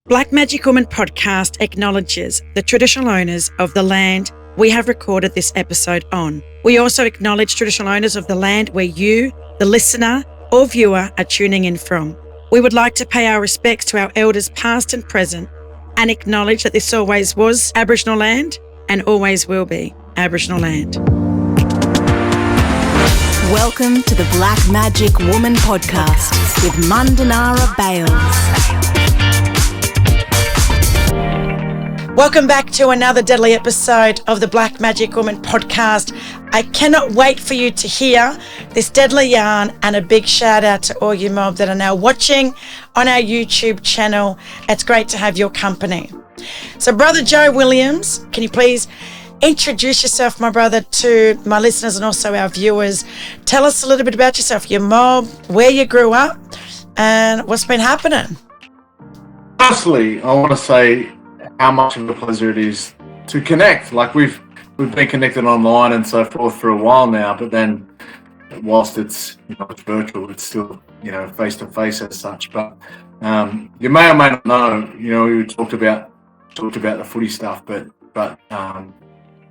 Black Magic Woman podcast acknowledges the traditional owners of the land we have recorded this episode on. We also acknowledge traditional owners of the land where you, the listener or viewer, are tuning in from. We would like to pay our respects to our elders past and present and acknowledge that this always was Aboriginal land and always will be Aboriginal land. Welcome to the Black Magic Woman podcast with Mundanara Bales. Welcome back to another deadly episode of the Black Magic Woman podcast. I cannot wait for you to hear this deadly yarn, and a big shout out to all you mob that are now watching on our YouTube channel. It's great to have your company. So Brother Joe Williams, can you please introduce yourself, my brother, to my listeners and also our viewers? Tell us a little bit about yourself, your mob, where you grew up and what's been happening. Firstly, I want to say how much of a pleasure it is to connect. Like we've been connected online and so forth for a while now, but then whilst it's it's virtual, it's still face to face as such. But you may or may not know, we talked about the footy stuff, but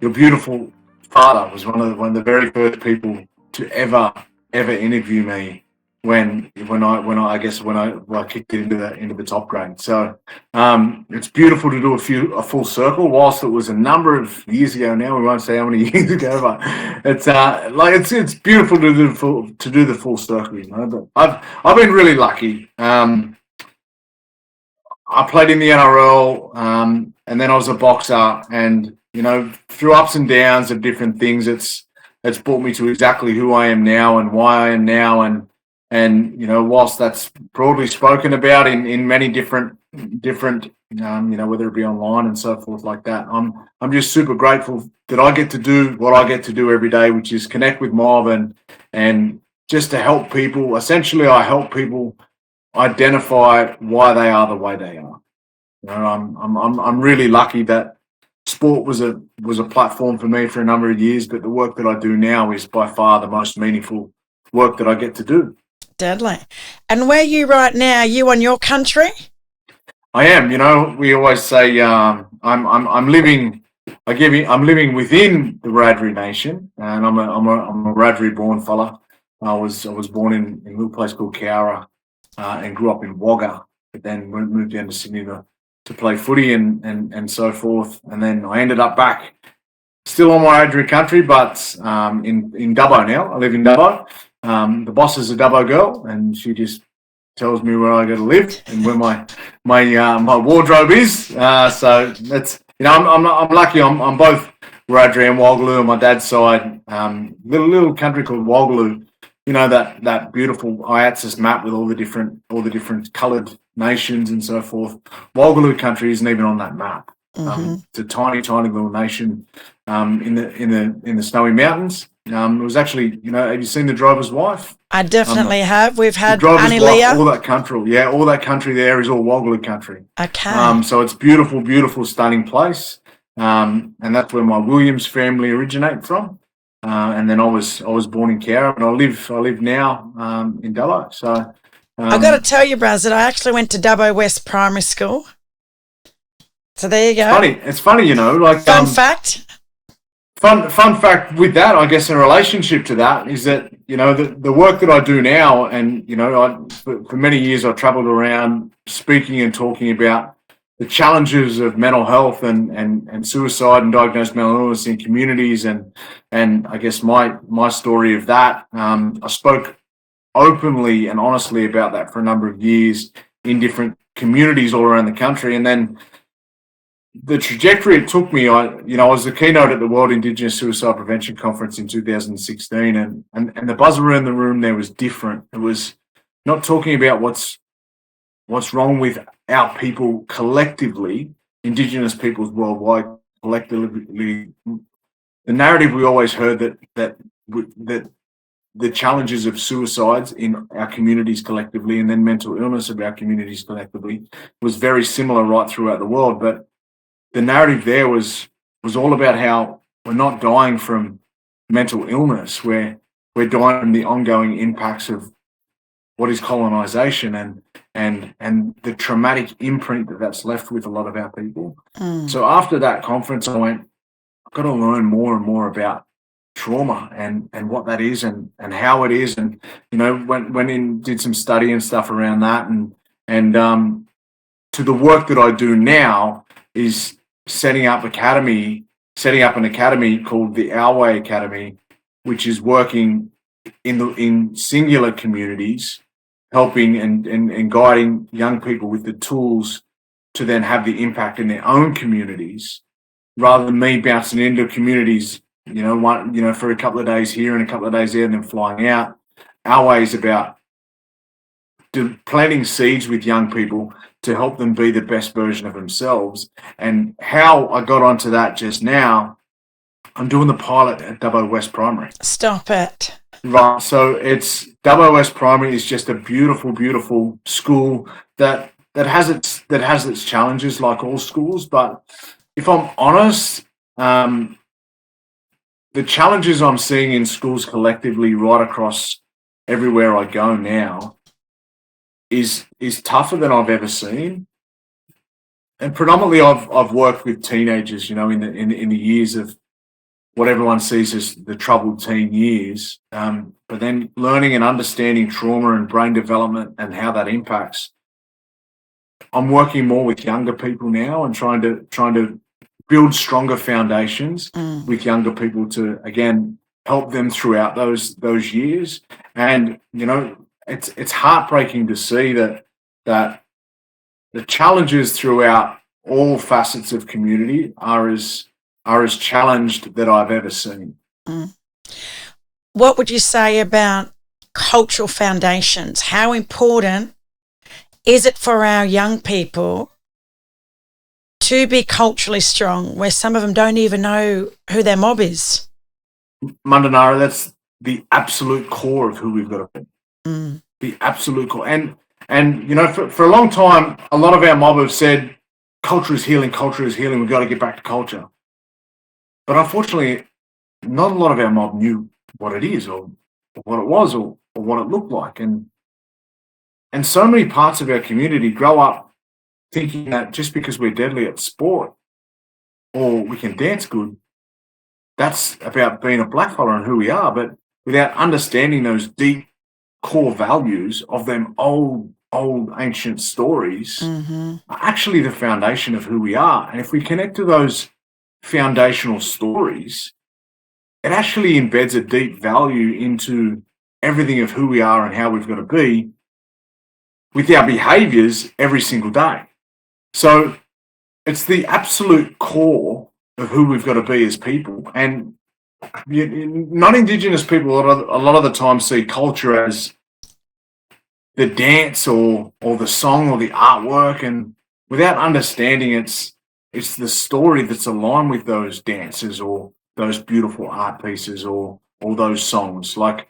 your beautiful father was one of the very first people to ever interview me when I kicked it into the top grade. So it's beautiful to do a full circle. Whilst it was a number of years ago now, we won't say how many years ago, but it's beautiful to do the full circle. But I've been really lucky. I played in the NRL, and then I was a boxer, and through ups and downs of different things, it's brought me to exactly who I am now and why I am now, and whilst that's broadly spoken about in many different whether it be online and so forth like that, I'm just super grateful that I get to do what I get to do every day, which is connect with mob and just to help people. Essentially, I help people identify why they are the way they are. I'm really lucky that sport was a platform for me for a number of years, but the work that I do now is by far the most meaningful work that I get to do. Deadly. And where are you right now? Are you on your country? I am. We always say I'm living within the Wiradjuri Nation, and I'm a Wiradjuri born fella. I was born in a little place called Cowra, and grew up in Wagga, but then moved down to Sydney to play footy and so forth. And then I ended up back still on my Wiradjuri country, but in Dubbo now. I live in Dubbo. The boss is a Dubbo girl, and she just tells me where I got to live and where my wardrobe is. So that's I'm lucky. I'm both Wiradjuri and Waggaloo on my dad's side. Little country called Waggaloo. That beautiful IATSIS map with all the different coloured nations and so forth. Waggaloo country isn't even on that map. Mm-hmm. It's a tiny little nation in the snowy mountains. It was actually, have you seen The Driver's Wife? I definitely have. We've had Annie Leah. All that country there is all Waggaloo country. Okay. So it's beautiful, stunning place. And that's where my Williams family originate from. And then I was born in Cowra, and I live now in Dubbo. So I've got to tell you, Braz, that I actually went to Dubbo West Primary School. So there you go. It's funny, Fun fact. Fun fact with that, I guess, in relationship to that, is that the work that I do now, and for many years I travelled around speaking and talking about the challenges of mental health and suicide and diagnosed mental illness in communities, and I guess my story of that. I spoke openly and honestly about that for a number of years in different communities all around the country, and then the trajectory it took me, I was the keynote at the World Indigenous Suicide Prevention Conference in 2016, and the buzz around the room there was different. It was not talking about what's wrong with our people collectively, Indigenous peoples worldwide collectively. The narrative we always heard that the challenges of suicides in our communities collectively, and then mental illness of our communities collectively, was very similar right throughout the world, but the narrative there was all about how we're not dying from mental illness, we're dying from the ongoing impacts of what is colonization and the traumatic imprint that's left with a lot of our people. So after that conference, I went, I've got to learn more and more about trauma and what that is and how it is. And, went in, did some study and stuff around that. And to the work that I do now is setting up an academy called the Our Way Academy, which is working in singular communities, helping and guiding young people with the tools to then have the impact in their own communities, rather than me bouncing into communities, for a couple of days here and a couple of days there and then flying out. Our Way is about planting seeds with young people to help them be the best version of themselves. And how I got onto that just now, I'm doing the pilot at Dubbo West Primary. Stop it. Right. So it's Dubbo West Primary is just a beautiful, beautiful school that has its challenges like all schools. But if I'm honest, the challenges I'm seeing in schools collectively right across everywhere I go now is tougher than I've ever seen. And predominantly I've worked with teenagers, in the years of what everyone sees as the troubled teen years. But then learning and understanding trauma and brain development and how that impacts. I'm working more with younger people now and trying to build stronger foundations with younger people to, again, help them throughout those years. And, it's heartbreaking to see that the challenges throughout all facets of community are as challenged that I've ever seen. What would you say about cultural foundations? How important is it for our young people to be culturally strong, where some of them don't even know who their mob is? Mandanara, that's the absolute core of who we've got to be. The absolute core. And for a long time, a lot of our mob have said, culture is healing, we've got to get back to culture. But unfortunately, not a lot of our mob knew what it is or what it was or what it looked like. And so many parts of our community grow up thinking that just because we're deadly at sport or we can dance good, that's about being a blackfellow and who we are. But without understanding those deep core values of them old ancient stories are actually the foundation of who we are. And if we connect to those foundational stories, it actually embeds a deep value into everything of who we are and how we've got to be with our behaviors every single day. So it's the absolute core of who we've got to be as people. And non-Indigenous people a lot of the time see culture as the dance or the song or the artwork, and without understanding it's the story that's aligned with those dances or those beautiful art pieces or those songs. Like,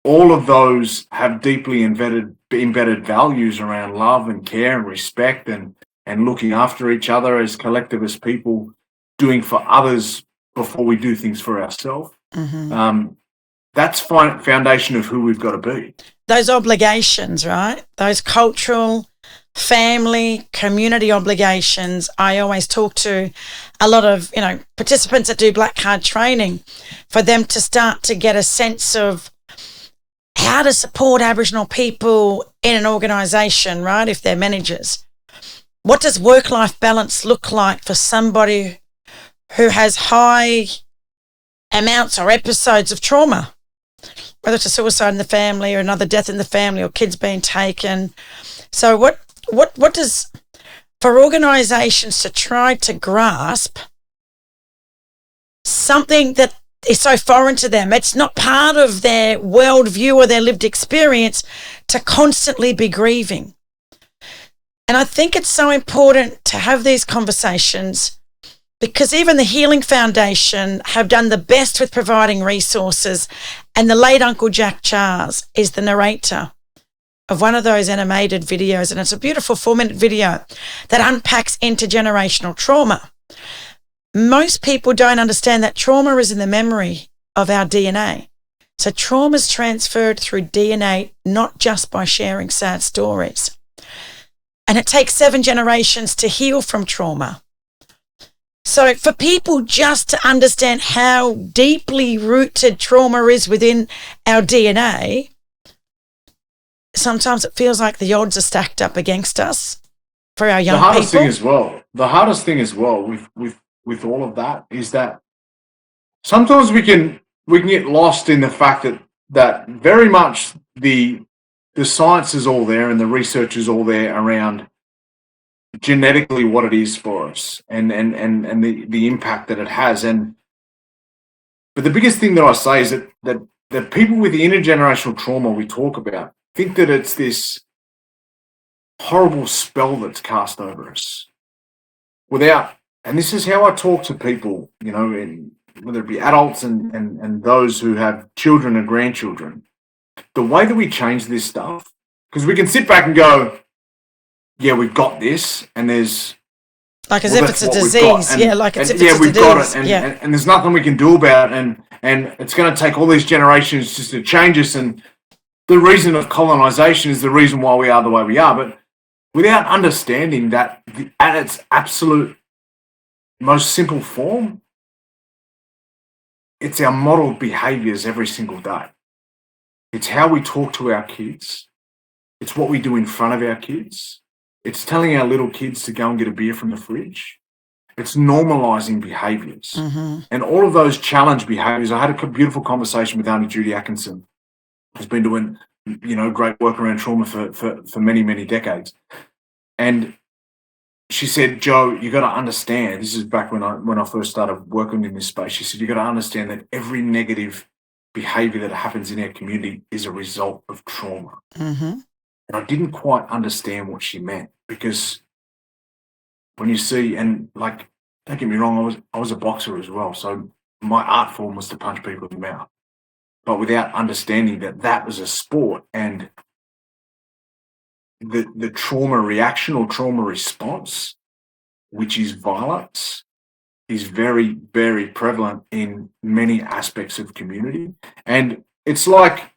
all of those have deeply embedded values around love and care and respect and looking after each other as collectivist people, doing for others before we do things for ourselves. That's foundation of who we've got to be. Those obligations, right? Those cultural, family, community obligations. I always talk to a lot of, participants that do black card training for them to start to get a sense of how to support Aboriginal people in an organisation, right? If they're managers. What does work-life balance look like for somebody who has high amounts or episodes of trauma, whether it's a suicide in the family or another death in the family or kids being taken? So what does, for organisations to try to grasp something that is so foreign to them, it's not part of their worldview or their lived experience, to constantly be grieving? And I think it's so important to have these conversations, because even the Healing Foundation have done the best with providing resources, and the late Uncle Jack Charles is the narrator of one of those animated videos, and it's a beautiful 4-minute video that unpacks intergenerational trauma. Most people don't understand that trauma is in the memory of our DNA. So trauma's transferred through DNA, not just by sharing sad stories. And it takes 7 generations to heal from trauma. So for people just to understand how deeply rooted trauma is within our DNA, sometimes it feels like the odds are stacked up against us for our young people. The hardest thing as well with all of that is that sometimes we can get lost in the fact that very much the science is all there and the research is all there around genetically what it is for us and the impact that it has. But the biggest thing that I say is that people with the intergenerational trauma we talk about think that it's this horrible spell that's cast over us and this is how I talk to people, whether it be adults and those who have children and grandchildren, the way that we change this stuff, because we can sit back and go, yeah, we've got this, and there's like as if it's a disease, like as if it's a disease. We've got it, and there's nothing we can do about it, and it's going to take all these generations just to change us. And the reason of colonization is the reason why we are the way we are, but without understanding that at its absolute most simple form, it's our model behaviors every single day. It's how we talk to our kids. It's what we do in front of our kids. It's telling our little kids to go and get a beer from the fridge. It's normalizing behaviors. Mm-hmm. And all of those challenge behaviors. I had a beautiful conversation with Auntie Judy Atkinson, who's been doing, great work around trauma for many, many decades. And she said, Joe, you got to understand, this is back when I first started working in this space. She said, you got to understand that every negative behavior that happens in our community is a result of trauma. Mm-hmm. And I didn't quite understand what she meant, because when you see, and like, don't get me wrong, I was a boxer as well. So my art form was to punch people in the mouth, but without understanding that was a sport, and the trauma reaction or trauma response, which is violence, is very, very prevalent in many aspects of community. And it's like,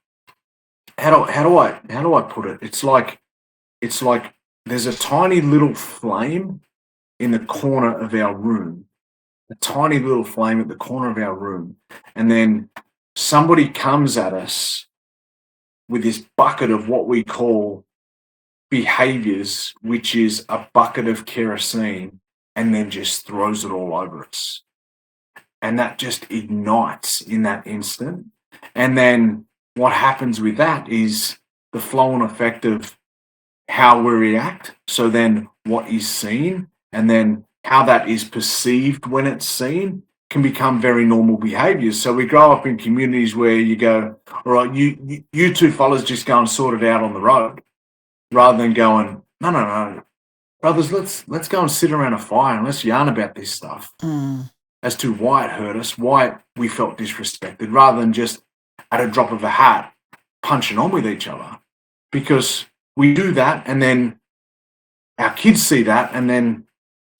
how do I put it? It's like there's a tiny little flame in the corner of our room, a tiny little flame at the corner of our room, and then somebody comes at us with this bucket of what we call behaviors, which is a bucket of kerosene, and then just throws it all over us. And that just ignites in that instant. And then what happens with that is the flow and effect of how we react. So then what is seen, and then how that is perceived when it's seen, can become very normal behaviors. So we grow up in communities where you go, all right, you two fellas just go and sort it out on the road, rather than going, no, brothers, let's go and sit around a fire and let's yarn about this stuff as to why it hurt us, why we felt disrespected, rather than just at a drop of a hat punching on with each other. Because we do that, and then our kids see that, and then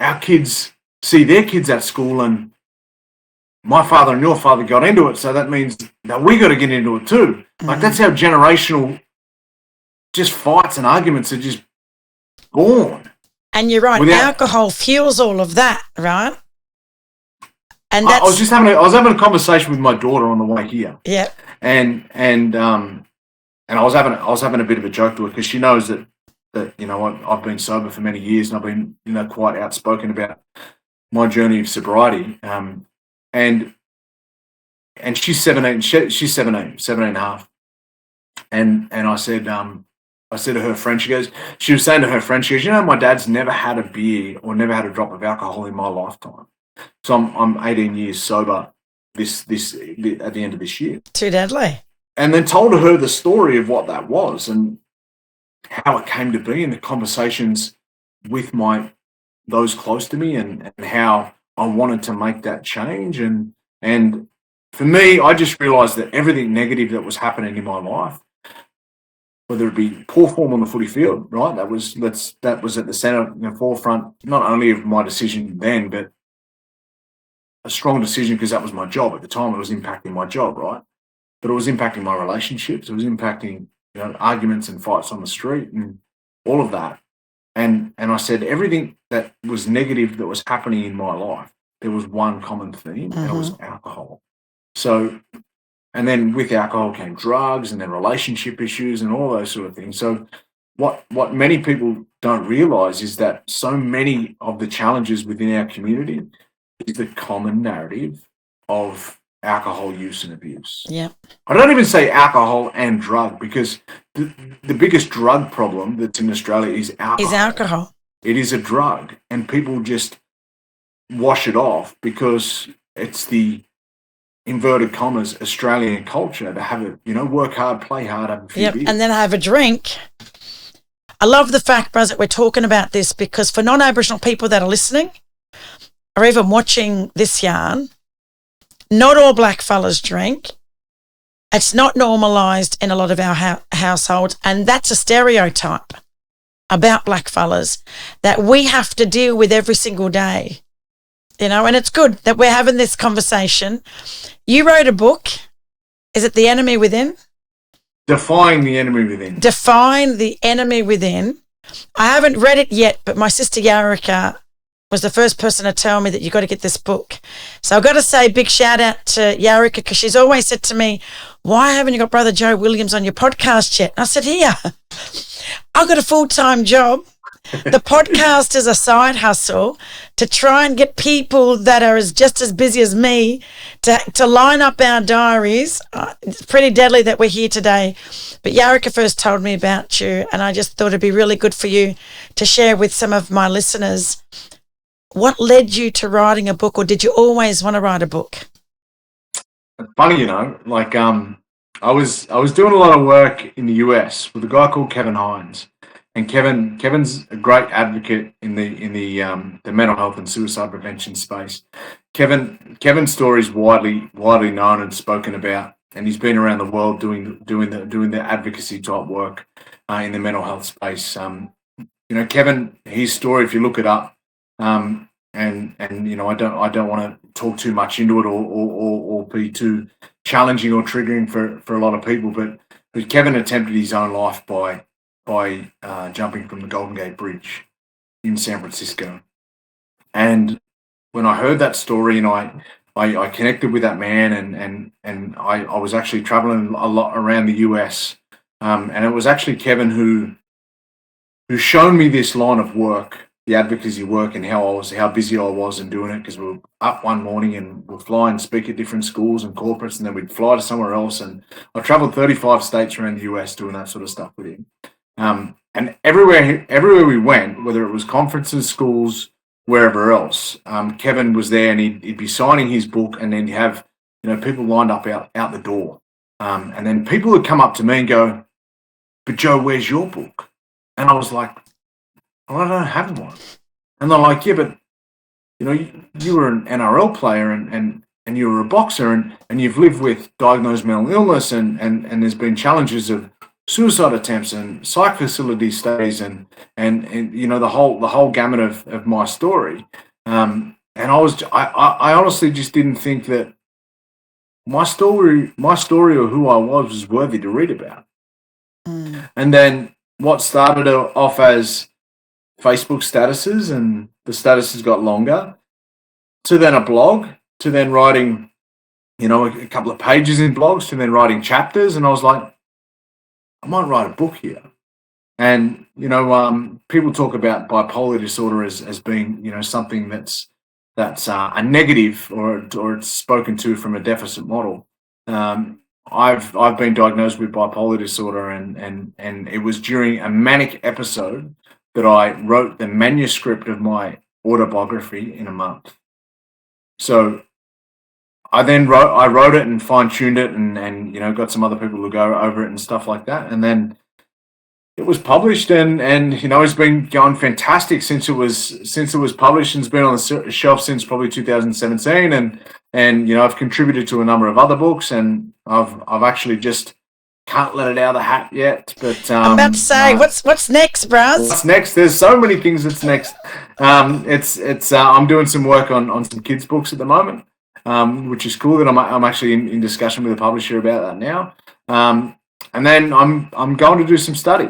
our kids see their kids at school, and my father and your father got into it, so that means that we got to get into it too. Like, that's how generational just fights and arguments are just born. And you're right, alcohol fuels all of that, right? And that's, I was having a conversation with my daughter on the way here. Yeah. And I was having a bit of a joke to her, because she knows that I've been sober for many years, and I've been quite outspoken about my journey of sobriety. And she's 17. She's 17 and a half. And I said to her friend, she was saying to her friend, she goes, my dad's never had a beer or never had a drop of alcohol in my lifetime. So I'm 18 years sober this at the end of this year. Too deadly. And then told her the story of what that was and how it came to be, and the conversations with those close to me, and how I wanted to make that change. And for me, I just realised that everything negative that was happening in my life, whether it be poor form on the footy field, right? That was at the centre, the forefront, not only of my decision then, but a strong decision, because that was my job at the time. It was impacting my job, right? but it was impacting my relationships. It was impacting, arguments and fights on the street and all of that. And I said everything that was negative that was happening in my life, there was one common theme, and it was alcohol. So, and then with alcohol came drugs and then relationship issues and all those sort of things. So what many people don't realize is that so many of the challenges within our community is the common narrative of alcohol use and abuse. Yeah. I don't even say alcohol and drug, because the biggest drug problem that's in Australia is alcohol. It is a drug, and people just wash it off because it's the inverted commas Australian culture to have it, work hard, play hard, have a few beers. And then have a drink. I love the fact, Braz, that we're talking about this, because for non-Aboriginal people that are listening or even watching this yarn, not all black fellas drink. It's not normalised in a lot of our households, and that's a stereotype about black fellas that we have to deal with every single day, and it's good that we're having this conversation. You wrote a book. Is it The Enemy Within? Define the Enemy Within. Define the Enemy Within. I haven't read it yet, but my sister Yarika was the first person to tell me that you got to get this book. So I've got to say big shout out to Yarika, because she's always said to me, why haven't you got Brother Joe Williams on your podcast yet? And I said, here, I've got a full-time job. The podcast is a side hustle to try and get people that are just as busy as me to line up our diaries. It's pretty deadly that we're here today. But Yarika first told me about you, and I just thought it'd be really good for you to share with some of my listeners. What led you to writing a book, or did you always want to write a book? Funny, I was doing a lot of work in the US with a guy called Kevin Hines, and Kevin's a great advocate in the mental health and suicide prevention space. Kevin's story is widely known and spoken about, and he's been around the world doing the advocacy type work in the mental health space. Kevin, his story, if you look it up. And I don't want to talk too much into it or be too challenging or triggering for a lot of people, but Kevin attempted his own life by jumping from the Golden Gate Bridge in San Francisco. And when I heard that story, and I connected with that man, and I was actually traveling a lot around the US, and it was actually Kevin who showed me this line of work, the advocacy work, and how busy I was in doing it, because we were up one morning and we'd fly and speak at different schools and corporates, and then we'd fly to somewhere else. And I traveled 35 states around the US doing that sort of stuff with him. And everywhere we went, whether it was conferences, schools, wherever else, Kevin was there, and he'd be signing his book, and then he'd have people lined up out the door. And then people would come up to me and go, "But Joe, where's your book?" And I was like, "Well, I don't have one." And they're like, "Yeah, but you were an NRL player and you were a boxer and you've lived with diagnosed mental illness and there's been challenges of suicide attempts and psych facility stays and the whole gamut of my story." And I honestly just didn't think that my story or who I was worthy to read about. And then what started off as Facebook statuses, and the statuses got longer, to then a blog, to then writing, a couple of pages in blogs, to then writing chapters. And I was like, I might write a book here. And, people talk about bipolar disorder as being, something that's a negative or it's spoken to from a deficit model. I've been diagnosed with bipolar disorder, and it was during a manic episode that I wrote the manuscript of my autobiography in a month. So I wrote it and fine-tuned it and got some other people to go over it and stuff like that. And then it was published, and it's been going fantastic since it was published, and it's been on the shelf since probably 2017. And I've contributed to a number of other books, and I've actually just can't let it out of the hat yet. But I'm about to say, what's next, Braz? What's next? There's so many things that's next. I'm doing some work on some kids' books at the moment. which is cool that I'm actually in discussion with a publisher about that now. And then I'm going to do some study.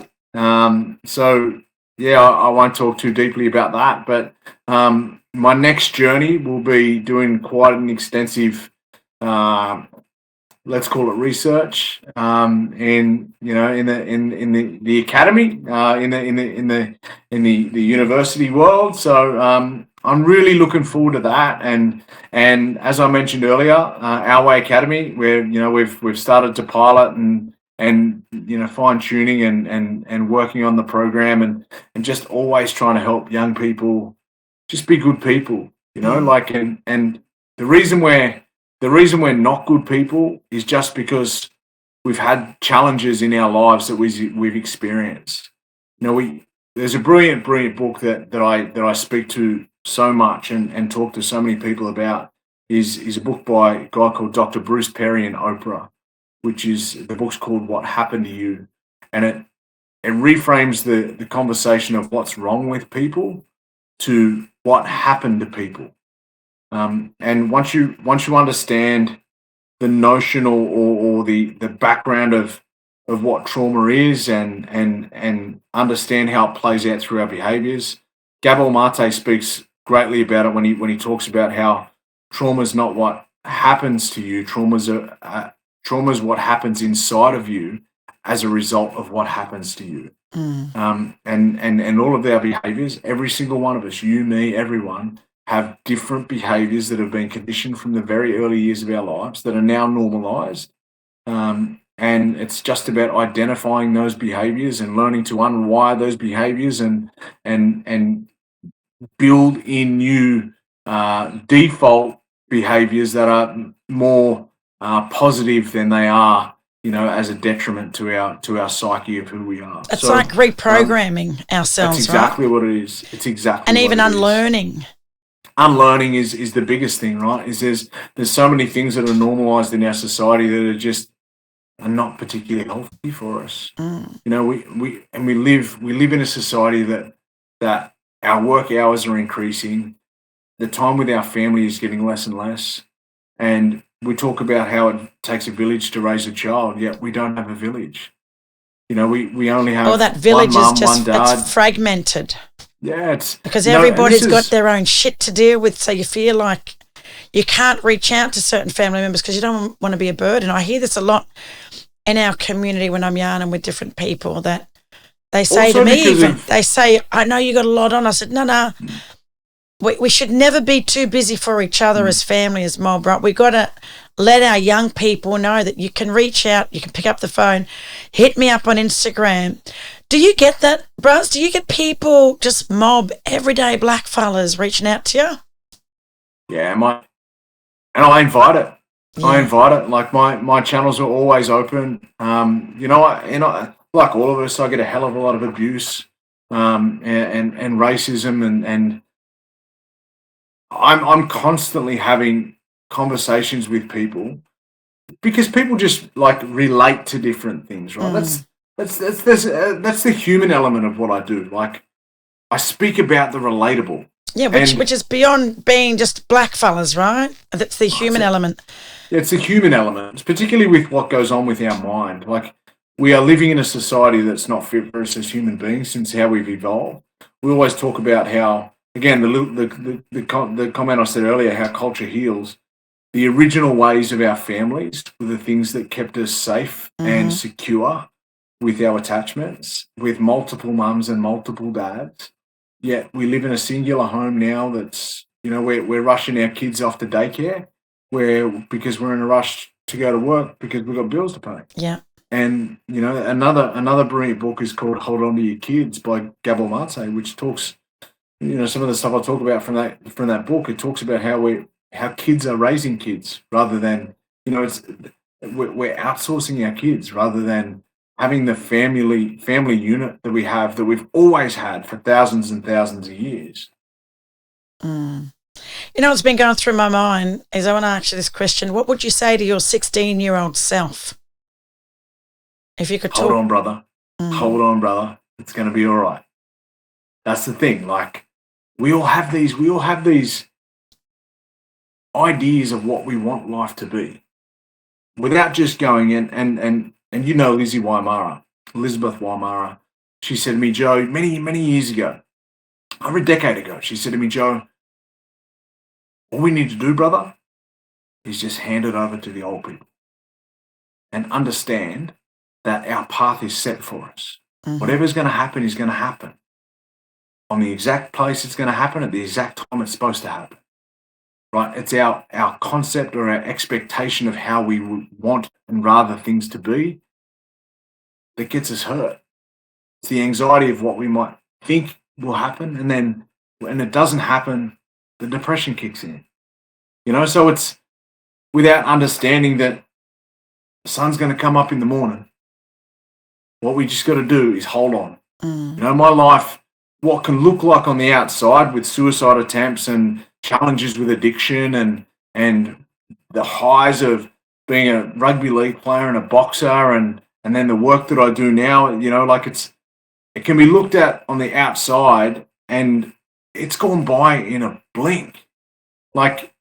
So yeah, I won't talk too deeply about that, but my next journey will be doing quite an extensive, let's call it research, in the academy, in the university world. So I'm really looking forward to that. And as I mentioned earlier, Our Way Academy, where we've started to pilot and fine tuning and working on the program and just always trying to help young people just be good people, and the reason we're not good people is just because we've had challenges in our lives that we've experienced. There's a brilliant book that I speak to so much and talk to so many people about is a book by a guy called Dr. Bruce Perry and Oprah, which is the book's called What Happened to You, and it reframes the conversation of what's wrong with people to what happened to people. And once you understand the notion or the background of what trauma is and understand how it plays out through our behaviors, Gabor Mate speaks greatly about it when he talks about how trauma is not what happens to you. Trauma is what happens inside of you as a result of what happens to you. And all of our behaviors, every single one of us, you, me, everyone, have different behaviors that have been conditioned from the very early years of our lives that are now normalized. And it's just about identifying those behaviors and learning to unwire those behaviors and build in new default behaviors that are more positive than they are, as a detriment to our psyche of who we are. It's like reprogramming ourselves, that's exactly right? what it is. It's exactly and what even it is. unlearning. Unlearning is the biggest thing, right? There's so many things that are normalized in our society that are not particularly healthy for us. We live in a society that our work hours are increasing, the time with our family is getting less and less, and we talk about how it takes a village to raise a child, yet we don't have a village. We only have that village one mum, is just one dad. it's fragmented. Yeah, it's because everybody's got their own shit to deal with, so you feel like you can't reach out to certain family members because you don't want to be a burden. I hear this a lot in our community when I'm yarning with different people that they say also to me they say, I know you got a lot on. I said, no. We should never be too busy for each other as family, as mob, right? We got to let our young people know that you can reach out, you can pick up the phone, hit me up on Instagram. Do you get that, bros? Do you get people, just mob, everyday black fellas reaching out to you? Yeah, and I invite it. Yeah. I invite it. Like my channels are always open. Like all of us, I get a hell of a lot of abuse and racism and I'm constantly having conversations with people because people just like relate to different things, right? That's the human element of what I do. Like I speak about the relatable. Yeah, which is beyond being just black fellas, right? That's the human element. Yeah, it's the human element. It's particularly with what goes on with our mind. Like we are living in a society that's not fit for us as human beings since how we've evolved. We always talk about how, again, the comment I said earlier, how culture heals. The original ways of our families were the things that kept us safe and secure with our attachments, with multiple mums and multiple dads. Yet we live in a singular home now that's, we're rushing our kids off to daycare because we're in a rush to go to work because we've got bills to pay. Yeah. And, another brilliant book is called Hold On To Your Kids by Gabor Mate, which talks, some of the stuff I talk about from that book. It talks about how kids are raising kids rather than, we're outsourcing our kids rather than having the family unit that we've always had for thousands and thousands of years. What's been going through my mind is I want to ask you this question. What would you say to your 16-year-old self? If you could talk. Hold on, brother. Hold on, brother. It's going to be all right. That's the thing. Like we all have these ideas of what we want life to be without just going in and Elizabeth Waimara. She said to me, Joe, many years ago, over a decade ago, she said to me, Joe, all we need to do, brother, is just hand it over to the old people and understand that our path is set for us. Mm-hmm. Whatever's going to happen is going to happen. On the exact place it's going to happen at the exact time it's supposed to happen. Right? It's our concept or our expectation of how we would want and rather things to be that gets us hurt. It's the anxiety of what we might think will happen, and then when it doesn't happen, the depression kicks in. So it's without understanding that the sun's going to come up in the morning. What we just got to do is hold on. My life, what can look like on the outside with suicide attempts and challenges with addiction and the highs of being a rugby league player and a boxer and then the work that I do now, it can be looked at on the outside and it's gone by in a blink. Like,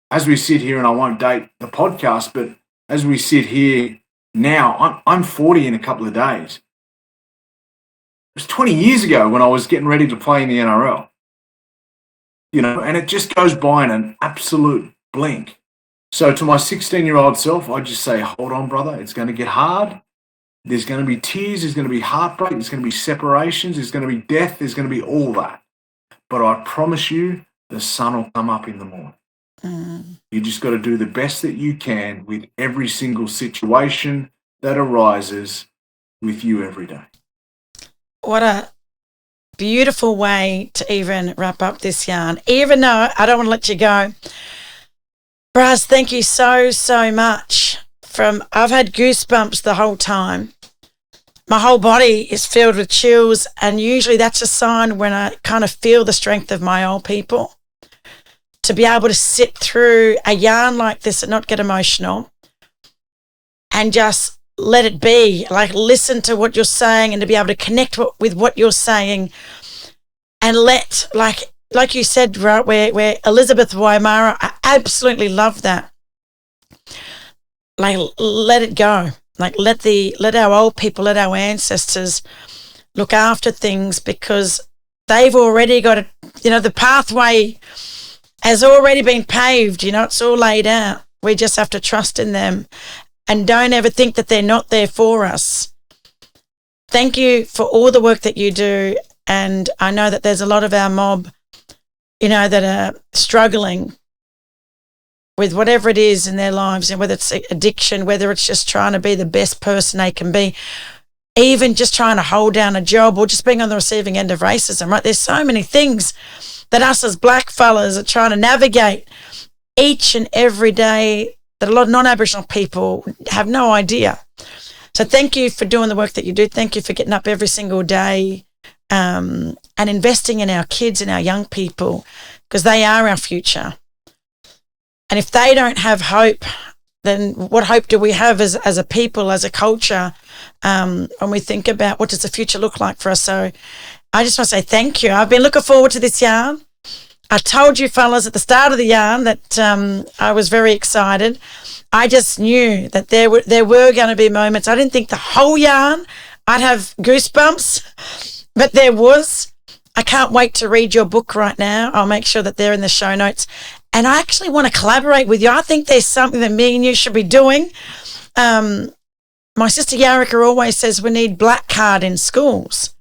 as we sit here, and I won't date the podcast, but as we sit here now, I'm 40 in a couple of days. It was 20 years ago when I was getting ready to play in the NRL. And it just goes by in an absolute blink. So to my 16-year-old self, I just say, hold on, brother, it's going to get hard. There's going to be tears, there's going to be heartbreak, there's going to be separations, there's going to be death, there's going to be all that. But I promise you, the sun will come up in the morning. You just got to do the best that you can with every single situation that arises with you every day. What a beautiful way to even wrap up this yarn. Even though I don't want to let you go, Braz, thank you so much. I've had goosebumps the whole time. My whole body is filled with chills, and usually that's a sign when I kind of feel the strength of my old people. To be able to sit through a yarn like this and not get emotional and just let it be, like listen to what you're saying and to be able to connect with what you're saying and let, like you said, right, where Elizabeth Waimara, I absolutely love that. Like, let it go. Like, let our old people, let our ancestors look after things, because they've already got the pathway has already been paved, it's all laid out. We just have to trust in them and don't ever think that they're not there for us. Thank you for all the work that you do. And I know that there's a lot of our mob, that are struggling with whatever it is in their lives, and whether it's addiction, whether it's just trying to be the best person they can be, even just trying to hold down a job or just being on the receiving end of racism, right? There's so many things that us as black fellas are trying to navigate each and every day that a lot of non-Aboriginal people have no idea. So thank you for doing the work that you do. Thank you for getting up every single day and investing in our kids and our young people, because they are our future. And if they don't have hope, then what hope do we have as a people, as a culture, when we think about what does the future look like for us? So I just want to say thank you. I've been looking forward to this yarn. I told you fellas at the start of the yarn that I was very excited. I just knew that there were going to be moments. I didn't think the whole yarn I'd have goosebumps, but there was. I can't wait to read your book right now. I'll make sure that they're in the show notes. And I actually want to collaborate with you. I think there's something that me and you should be doing. My sister Yarika always says we need black card in schools.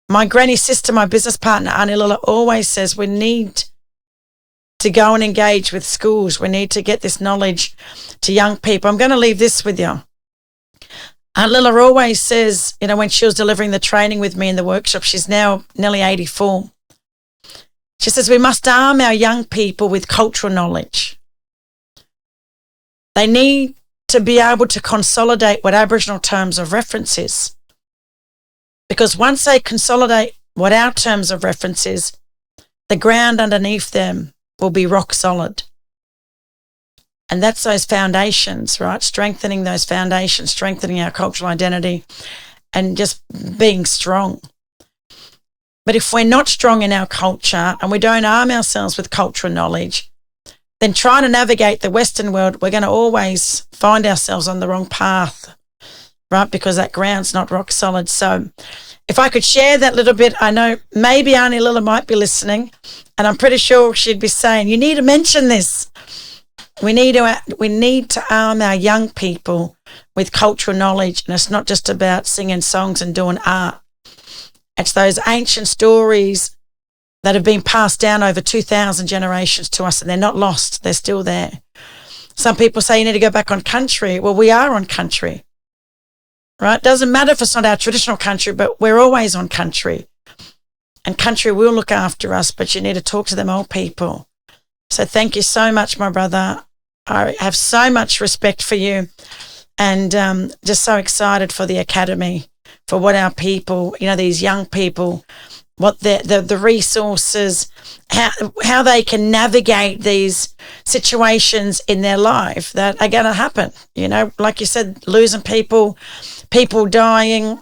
My granny sister, my business partner, Auntie Lila, always says we need to go and engage with schools. We need to get this knowledge to young people. I'm going to leave this with you. Aunt Lila always says, when she was delivering the training with me in the workshop, she's now nearly 84. She says we must arm our young people with cultural knowledge. They need to be able to consolidate what Aboriginal terms of reference is. Because once they consolidate what our terms of reference is, the ground underneath them will be rock solid. And that's those foundations, right? Strengthening those foundations, strengthening our cultural identity, and just being strong. But if we're not strong in our culture and we don't arm ourselves with cultural knowledge, then trying to navigate the Western world, we're going to always find ourselves on the wrong path, right? Because that ground's not rock solid. So if I could share that little bit, I know maybe Auntie Lila might be listening, and I'm pretty sure she'd be saying, you need to mention this. We need to arm our young people with cultural knowledge, and it's not just about singing songs and doing art. It's those ancient stories that have been passed down over 2,000 generations to us, and they're not lost. They're still there. Some people say you need to go back on country. Well, we are on country, right? Doesn't matter if it's not our traditional country, but we're always on country. And country will look after us, but you need to talk to them old people. So thank you so much, my brother. I have so much respect for you, and just so excited for the Academy, for what our people, these young people, what the resources, how they can navigate these situations in their life that are going to happen. Like you said, losing people dying,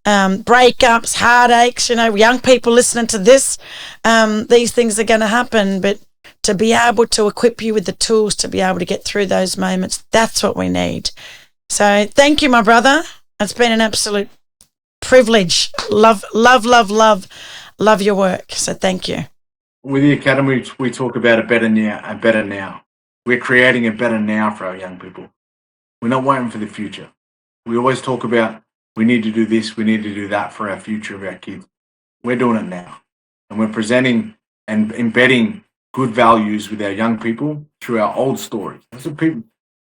breakups, heartaches, young people listening to this, these things are going to happen. But to be able to equip you with the tools to be able to get through those moments, that's what we need. So thank you, my brother. It's been an absolute privilege. Love your work. So thank you. With the Academy, we talk about a better now. We're creating a better now for our young people. We're not waiting for the future. We always talk about we need to do this, we need to do that for our future of our kids. We're doing it now. And we're presenting and embedding good values with our young people through our old stories. That's what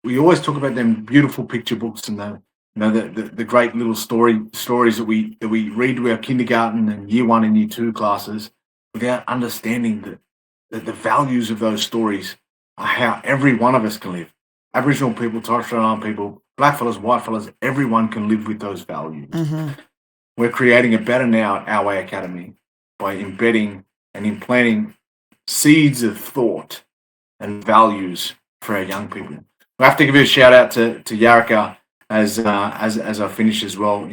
we always talk about them beautiful picture books and the great little stories that we read to our kindergarten and year 1 and year 2 classes, without understanding that the values of those stories are how every one of us can live. Aboriginal people, Torres Strait Islander people, blackfellas, whitefellas, everyone can live with those values. Mm-hmm. We're creating a better now at Our Way Academy by embedding and implanting seeds of thought and values for our young people. We have to give a shout out to Yarraka as I finish as well.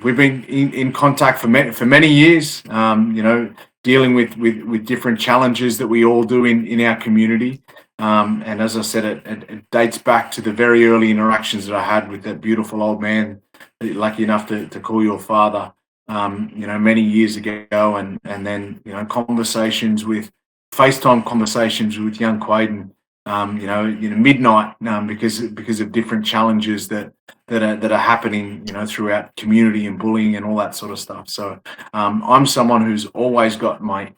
We've been in contact for many years. Dealing with different challenges that we all do in our community. And as I said, it dates back to the very early interactions that I had with that beautiful old man, lucky enough to call your father. Many years ago, and then conversations with FaceTime conversations with young Quaden, midnight, because of different challenges that are happening, throughout community and bullying and all that sort of stuff. So I'm someone who's always got my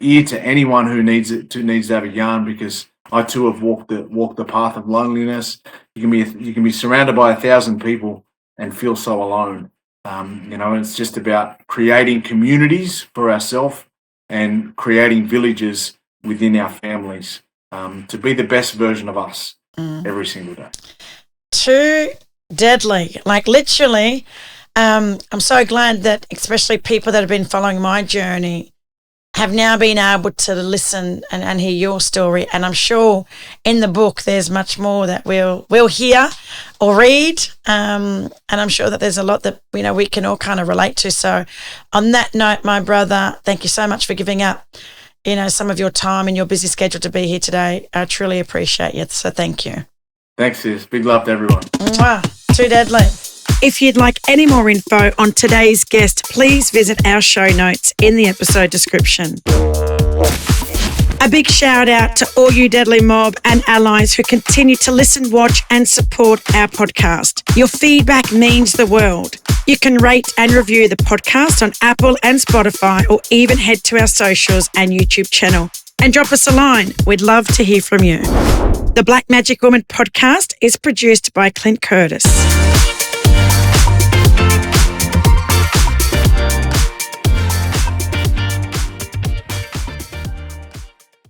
ear to anyone who needs to have a yarn, because I too have walked the path of loneliness. You can be surrounded by 1,000 people and feel so alone. It's just about creating communities for ourselves and creating villages within our families to be the best version of us every single day. Too deadly. Like literally, I'm so glad that especially people that have been following my journey have now been able to listen and hear your story. And I'm sure in the book there's much more that we'll hear or read. And I'm sure that there's a lot that we can all kind of relate to. So on that note, my brother, thank you so much for giving up some of your time and your busy schedule to be here today. I truly appreciate you. So thank you. Thanks, sis. Big love to everyone. Mwah. Too deadly. If you'd like any more info on today's guest, please visit our show notes in the episode description. A big shout out to all you Deadly Mob and allies who continue to listen, watch and support our podcast. Your feedback means the world. You can rate and review the podcast on Apple and Spotify, or even head to our socials and YouTube channel and drop us a line. We'd love to hear from you. The Black Magic Woman podcast is produced by Clint Curtis.